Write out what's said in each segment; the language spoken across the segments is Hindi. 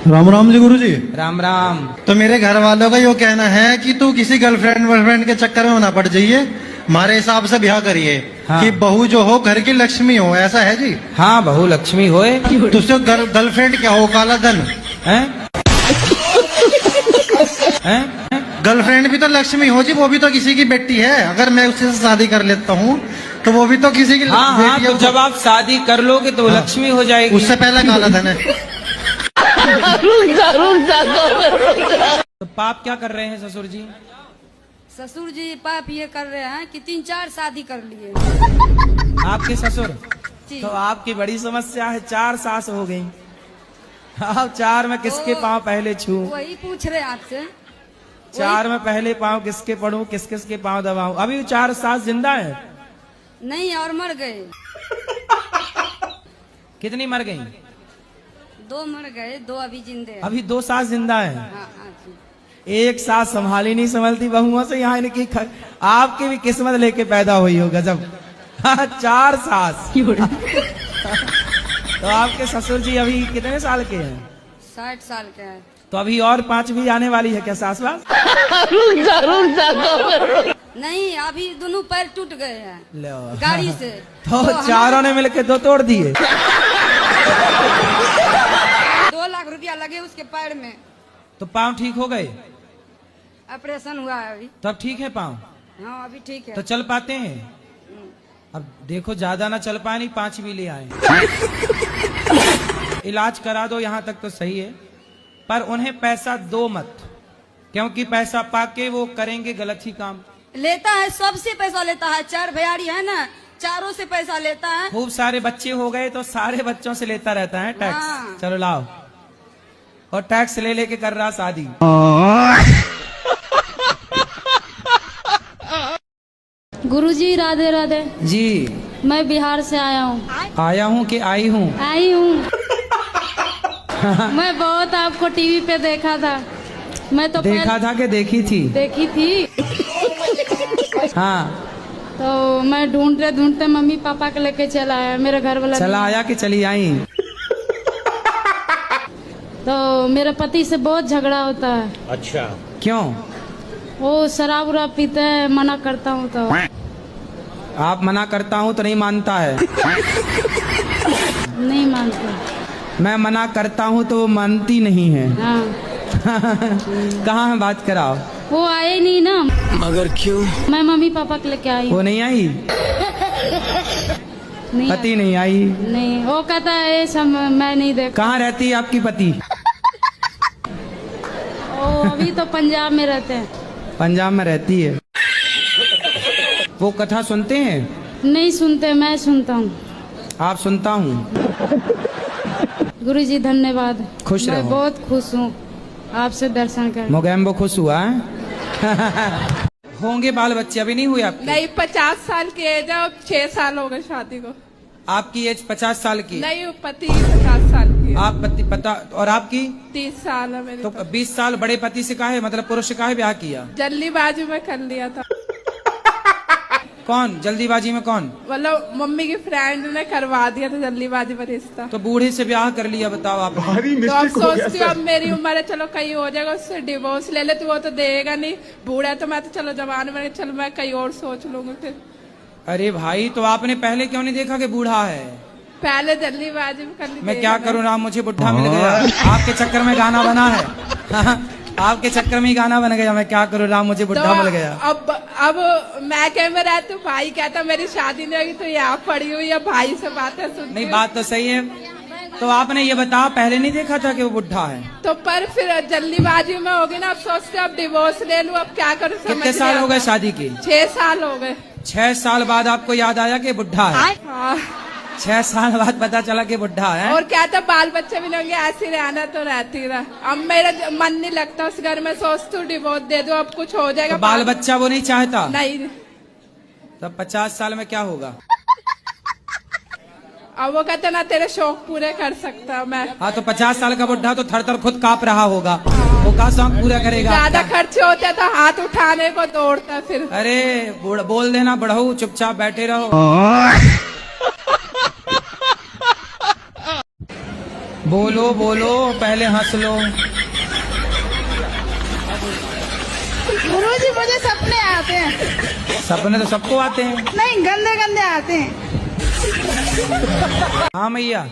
राम राम जी गुरुजी। राम राम। तो मेरे घर वालों का यो कहना है कि तू किसी गर्लफ्रेंड वर्लफ्रेंड के चक्कर में ना पड़ जाइए, हमारे हिसाब से ब्याह करिए। हाँ। कि बहू जो हो घर की लक्ष्मी हो, ऐसा है जी। हाँ, बहू लक्ष्मी होए। तुझसे गर्लफ्रेंड क्या हो, काला धन हैं? हैं? गर्लफ्रेंड भी तो लक्ष्मी हो जी, वो भी तो किसी की बेटी है। अगर मैं उससे शादी कर लेता हूँ तो वो भी तो किसी की हाँ हाँ, बेटी है। तो जब आप शादी कर लोगे तो वो हाँ। लक्ष्मी हो जाएगी। उससे पहले काला धन है। तो पाप क्या कर रहे हैं ससुर जी? ससुर जी पाप ये कर रहे हैं कि 3-4 शादी कर लिए। आपके ससुर? जी। तो आपकी बड़ी समस्या है, 4 सास हो गई। आप 4 में किसके पांव पहले छू? वही पूछ रहे आपसे। 4 में पहले पांव किसके पढ़ूं, किस किस के पांव दबाऊं? अभी 4 सास जिंदा है? नहीं, और मर गए। कितनी मर गई? 2 मर गए, 2 अभी जिंदे हैं। अभी 2 सास जिंदा है। हाँ हाँ जी। एक सास संभाली नहीं संभलती बहुओं से, यहाँ इनकी आपकी भी किस्मत लेके पैदा हुई हो। गजब। 4 सास। तो आपके ससुर जी अभी कितने साल के हैं? 60 साल के हैं। तो अभी और 5 भी आने वाली है क्या सास वास? नहीं, अभी दोनों पैर टूट गए हैं लो। गाड़ी से। तो चारों ने मिलके 2 तोड़ दिए। 2 लाख रुपया लगे उसके पैर में। तो पाँव ठीक हो गए? ऑपरेशन हुआ है अभी। तब ठीक है पाँव? हाँ, अभी ठीक है। तो चल पाते हैं? अब देखो ज्यादा ना चल पाए, नहीं 5 भी ले आए। इलाज करा दो, यहाँ तक तो सही है, पर उन्हें पैसा दो मत, क्योंकि पैसा पाके वो करेंगे गलत ही काम। लेता है, सबसे पैसा लेता है। 4 भैयारी है ना, चारों से पैसा लेता है। खूब सारे बच्चे हो गए तो सारे बच्चों से लेता रहता है टैक्स। हाँ। चलो लाओ। और टैक्स ले लेके कर रहा शादी। गुरुजी राधे राधे। जी। मैं बिहार से आया हूँ। आया हूँ कि आई हूँ? आई हूँ। मैं बहुत आपको टीवी पे देखा था। मैं तो देखा था कि देखी थी? देखी थी। हाँ। तो मैं ढूंढते ढूंढते मम्मी पापा के लेके चला आया, मेरे घर वाला चला आया कि चली आई? तो मेरे पति से बहुत झगड़ा होता है। अच्छा। क्यों? वो शराब उराब पीते हैं, मना करता हूँ तो। आप मना करता हूँ तो नहीं मानता है? नहीं मानते। मैं मना करता हूँ तो वो मानती नहीं है। हाँ। कहाँ है, बात कराओ। वो आए नहीं ना। मगर क्यों? मैं मम्मी पापा के लेके आई। वो नहीं आई? नहीं पति नहीं आई? नहीं, वो कहता है सब मैं नहीं देख। कहाँ रहती है आपकी पति? वो अभी तो पंजाब में रहते हैं। पंजाब में रहती है। वो कथा सुनते हैं? नहीं सुनते, मैं सुनता हूँ। आप? सुनता हूँ। गुरुजी धन्यवाद। खुश मैं रहो। बहुत खुश हूँ आपसे दर्शन कर। मोगैम्बो खुश हुआ है? होंगे बाल बच्चे? अभी नहीं हुए आपके? नहीं, 50 साल की एज है और 6 साल हो गए शादी को। आपकी एज 50 साल की? नहीं, पति 50 साल की है। आप पति पता, और आपकी? 30 साल है मेरी। तो 20 साल बड़े पति से काहे, मतलब पुरुष से काहे ब्याह किया? जल्दीबाजी में कर लिया था। कौन जल्दीबाजी में? कौन? मतलब मम्मी की फ्रेंड ने करवा दिया था जल्दीबाजी में रिश्ता। तो बूढ़े से ब्याह कर लिया, बताओ आप। तो अब सोचती हूँ अब मेरी उम्र है, चलो कहीं हो जाएगा, उससे डिवोर्स ले ले तो वो तो देगा नहीं। बूढ़ा है तो मैं तो चलो जवान में, चलो मैं कहीं और सोच लूंगी फिर। अरे भाई, तो आपने पहले क्यों नहीं देखा कि बूढ़ा है? पहले जल्दीबाजी में कर ली। मैं क्या करूँ राम, मुझे बुढ़ा मिल गया। आपके चक्कर में गाना बना है। आपके चक्कर में ही गाना बन गया। मैं क्या करूँ राम, मुझे बुढ़ा मिल गया। अब मैं कह में रहती हूँ, भाई कहता मेरी शादी नहीं होगी तो यहाँ पड़ी हुई है, भाई से बातें सुनती। नहीं, बात तो सही है। तो आपने ये बताया, पहले नहीं देखा था कि वो बुढ़ा है? तो पर फिर जल्दीबाजी में होगी ना, अब सोचते अब डिवोर्स ले लूं, अब क्या करूं। कितने साल हो गए शादी के? 6 साल हो गए। 6 साल बाद आपको याद आया कि बुढ़ा है? हाँ। 6 साल बाद पता चला कि बुढ़ा है। और क्या था, बाल बच्चे भी होंगे, ऐसे रहना तो रहती रहा। अब मेरा मन नहीं लगता उस घर में, सोचती हूँ डिवोर्स दे दो, अब कुछ हो जाएगा। तो बाल बच्चा वो नहीं चाहता? नहीं। तब 50 साल में क्या होगा? अब वो कहते ना तेरे शौक पूरे कर सकता मैं। हाँ, तो 50 साल का बुढ़ा तो थर थर खुद कांप रहा होगा। वो का शौक पूरा करेगा? ज्यादा खर्चे होते तो हाथ उठाने को दौड़ता फिर। अरे बोल देना बढ़ऊ, चुपचाप बैठे रहो। बोलो बोलो, पहले हंस लो। गुरुजी मुझे सपने आते हैं। सपने तो सबको आते हैं। नहीं, गंदे गंदे आते हैं। हाँ मैया,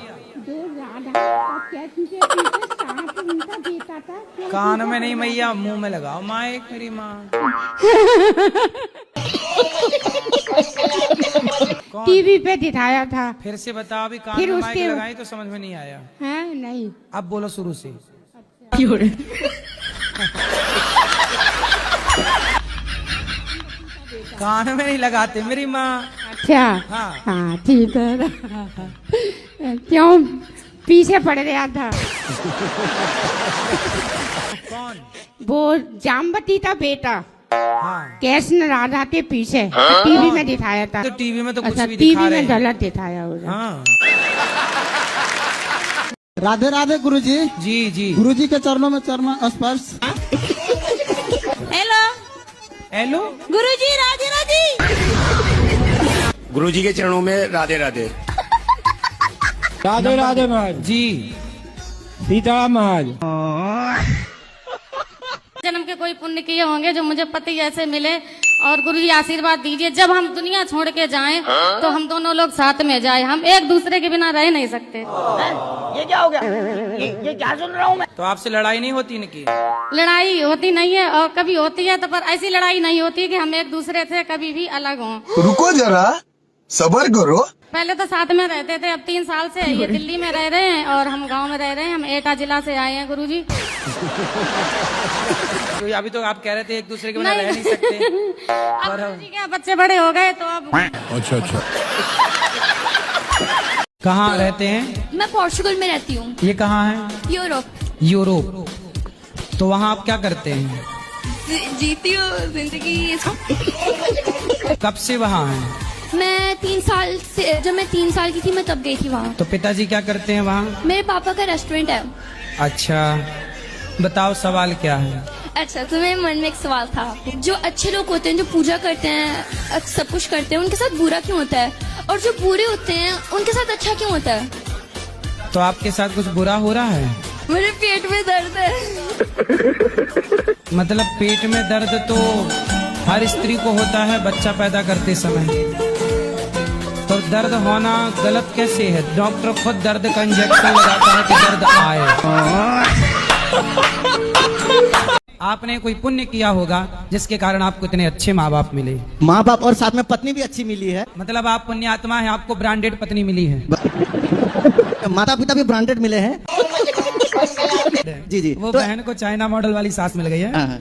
कान में नहीं मैया, मुंह में लगाओ माइक, मेरी माँ। टीवी पे दिखाया था। फिर से बता, अभी कान फिर में माइक उसके- लगाई तो समझ में नहीं आया। है नहीं, अब बोलो शुरू से। कान में नहीं लगाते मेरी माँ। अच्छा हाँ। हाँ ठीक है। क्यों पीछे पड़ गया था? कौन? वो जामवती का बेटा हाँ, कृष्ण राधा के पीछे टीवी में दिखाया था। तो टीवी में तो कुछ अच्छा, भी दिखा टीवी रहे में हैं। गलत दिखाया होगा। हाँ राधे राधे गुरुजी। जी जी। गुरुजी के चरणों में चरण स्पर्श। हेलो हेलो, गुरुजी, राधे राधे। गुरुजी के चरणों में राधे राधे। राधे राधे महाराज। जी। सीता महाराज। जन्म के कोई पुण्य किए होंगे जो मुझे पति ऐसे मिले, और गुरुजी आशीर्वाद दीजिए जब हम दुनिया छोड़ के जाएं तो हम दोनों लोग साथ में जाएं। हम एक दूसरे के बिना रह नहीं सकते। ये क्या हो गया? ये क्या सुन रहा हूँ मैं? तो आपसे लड़ाई नहीं होती इनकी? लड़ाई होती नहीं है, और कभी होती है तो पर ऐसी लड़ाई नहीं होती कि हम एक दूसरे से कभी भी अलग हों। रुको जरा, सबर करो। पहले तो साथ में रहते थे, अब 3 साल से ये दिल्ली में रह रहे हैं और हम गांव में रह रहे हैं। हम एटा जिला से आए हैं गुरुजी। तो अभी तो आप कह रहे थे एक दूसरे के बिना रह नहीं सकते। अब गुरुजी के बच्चे बड़े हो गए तो अब अच्छा अच्छा। कहाँ रहते हैं? मैं पोर्चुगल में रहती हूँ, ये कहाँ है? यूरोप। यूरोप। तो वहाँ आप क्या करते हैं? जीती हूँ जिंदगी। कब से वहाँ हैं? मैं 3 साल से, जब मैं 3 साल की थी मैं तब गई थी वहाँ। तो पिताजी क्या करते हैं वहाँ? मेरे पापा का रेस्टोरेंट है। अच्छा, बताओ सवाल क्या है? अच्छा, तो मेरे मन में एक सवाल था, जो अच्छे लोग होते हैं, जो पूजा करते हैं, सब कुछ करते हैं, उनके साथ बुरा क्यों होता है? और जो बुरे होते हैं उनके साथ अच्छा क्यों होता है? तो आपके साथ कुछ बुरा हो रहा है? मेरे पेट में दर्द है। मतलब पेट में दर्द तो हर स्त्री को होता है बच्चा पैदा करते समय। तो दर्द होना गलत कैसे है? डॉक्टर खुद दर्द का इंजेक्शन लगाता है कि दर्द आए। आपने कोई पुण्य किया होगा जिसके कारण आपको इतने अच्छे माँ बाप मिले। माँ बाप और साथ में पत्नी भी अच्छी मिली है। मतलब आप पुण्यात्मा हैं, आपको ब्रांडेड पत्नी मिली है। माता पिता भी ब्रांडेड मिले हैं। जी जी। वो तो बहन को चाइना मॉडल वाली सास मिल गई है। हाँ,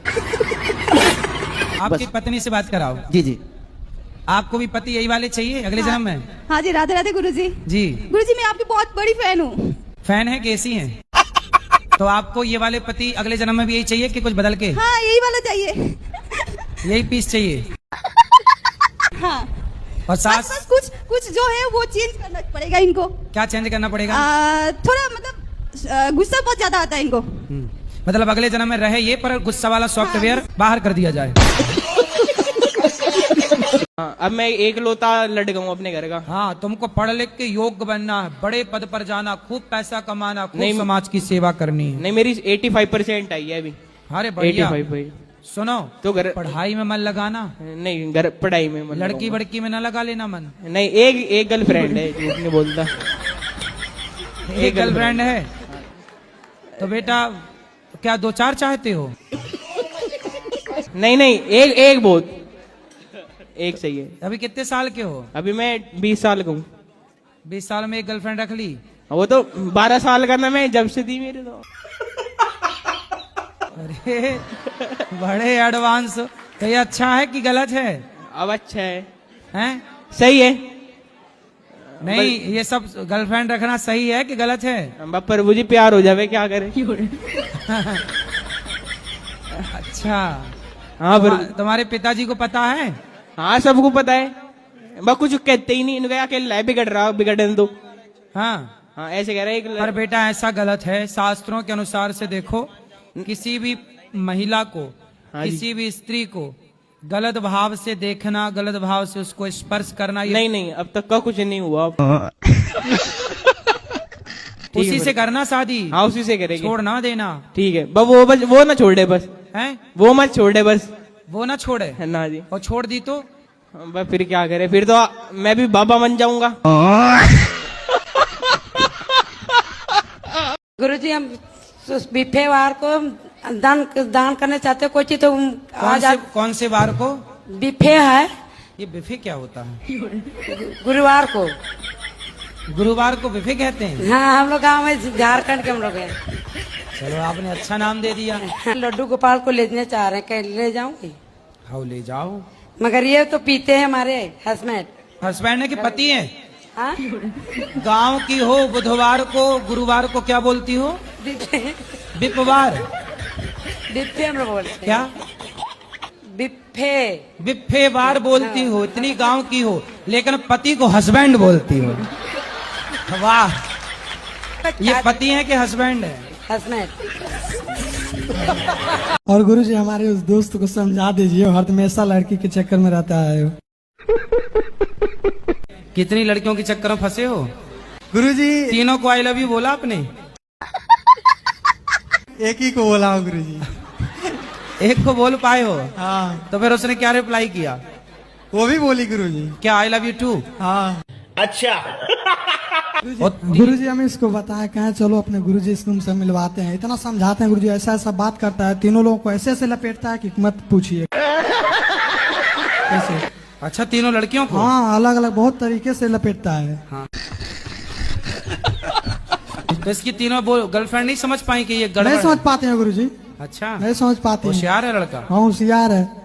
आपकी पत्नी से बात कराओ। जी जी। आपको भी पति यही वाले चाहिए अगले जन्म में? हाँ जी, राधे राधे गुरुजी। जी। गुरुजी मैं आपकी बहुत बड़ी फैन हूँ। फैन है कि ऐसी हैं? तो आपको ये वाले पति अगले जन्म में भी यही चाहिए कि कुछ बदल के? हाँ, यही वाला चाहिए। यही पीस चाहिए? हाँ। और बस सास बस कुछ जो है वो चेंज करना पड़ेगा इनको। क्या चेंज करना पड़ेगा? थोड़ा मतलब गुस्सा बहुत ज्यादा आता है इनको। मतलब अगले जन्म में रहे ये, पर गुस्सा वाला सॉफ्टवेयर बाहर कर दिया जाए। अब मैं एक लोता लड़का हूँ अपने घर का। हाँ, तुमको पढ़ लिख के योग्य बनना है, बड़े पद पर जाना, खूब पैसा कमाना, खूब नहीं, समाज की सेवा करनी है। नहीं, मेरी 85% आई है अभी। अरे बढ़िया। 85 भाई। सुनो, तो घर पढ़ाई में मन लगाना, नहीं, घर पढ़ाई में मन लड़की लगाऊंगा। बड़की में न लगा लेना मन। नहीं, एक गर्लफ्रेंड है, झूठ नहीं बोलता। एक गर्लफ्रेंड है तो बेटा क्या 2-4 चाहते हो? नहीं, एक बहुत, एक सही है। अभी कितने साल के हो? अभी मैं 20 साल का हूँ। 20 साल में एक गर्लफ्रेंड रख ली? वो तो 12 साल का ना, मैं जब से दी मेरे तो। अरे बड़े एडवांस। तो ये अच्छा है कि गलत है? अब अच्छा है, हैं? सही है। नहीं, ये सब गर्लफ्रेंड रखना सही है कि गलत है? पर मुझे प्यार हो जावे, क्या करे? अच्छा। हाँ, तुम्हारे पिताजी को पता है? हाँ, सबको पता है। बस कुछ कहते ही नहीं, इनका अकेला बिगड़ रहा, बिगड़ने दो। हाँ हाँ, ऐसे कह रहे पर बेटा ऐसा गलत है। शास्त्रों के अनुसार से देखो, किसी भी महिला को, हाँ जी। किसी भी स्त्री को गलत भाव से देखना, गलत भाव से उसको स्पर्श करना, ये नहीं, अब तक का कुछ नहीं हुआ। ठीक है उसी से फिर। करना शादी, हाँ उसी से करेंगे। छोड़ ना देना ठीक है बस वो ना छोड़ दे बस, है, वो मत छोड़ दे बस। वो ना छोड़े। है ना जी। और छोड़ दी तो बस फिर क्या करे, फिर तो मैं भी बाबा बन जाऊंगा। गुरुजी हम बिफे वार को दान करना चाहते, कोई चीज तो कौन से वार को? बिफे है, ये बिफे क्या होता है? गुरुवार को। गुरुवार को बिफे कहते हैं। हाँ हम लोग गाँव में झारखंड के हम लोग हैं। चलो आपने अच्छा नाम दे दिया। लड्डू गोपाल को लेने चाह रहे हैं, क्या ले जाऊंगी? हाँ ले जाओ। मगर ये तो पीते हैं हमारे हस्बैंड। हस्बैंड है कि पति है? हाँ गांव की हो, बुधवार को, गुरुवार को क्या बोलती हो? बिपवार। बिफे हम लोग बोलते हैं। क्या? बिफे। बिफे वार बोलती हो, इतनी गांव की हो, लेकिन पति को हस्बैंड बोलती हो। वाह, ये पति है कि हस्बैंड है? हस्बैंड। और गुरुजी हमारे उस दोस्त को समझा दीजिए, हर हमेशा लड़की के चक्कर में रहता है। कितनी लड़कियों के चक्कर में फंसे हो? गुरुजी तीनों को आई लव यू बोला आपने? एक ही को बोला हो गुरुजी। एक को बोल पाए हो? हाँ तो फिर उसने क्या रिप्लाई किया? वो भी बोली गुरुजी। क्या आई लव यू टू? हाँ अच्छा। गुरुजी हमें इसको बताया, कहे चलो अपने गुरुजी से तुमसे मिलवाते हैं। इतना समझाते हैं गुरुजी, ऐसा ऐसा बात करता है, तीनों लोगों को ऐसे ऐसे लपेटता है कि मत पूछिए कैसे। अच्छा, तीनों लड़कियों को? हाँ अलग अलग बहुत तरीके से लपेटता है। हाँ। तो इसकी तीनों गर्लफ्रेंड नहीं समझ पाई कि ये नहीं गड़बड़ समझ है? पाते हैं गुरुजी, अच्छा, नहीं समझ पाते हैं। होशियार है लड़का। हाँ होशियार है।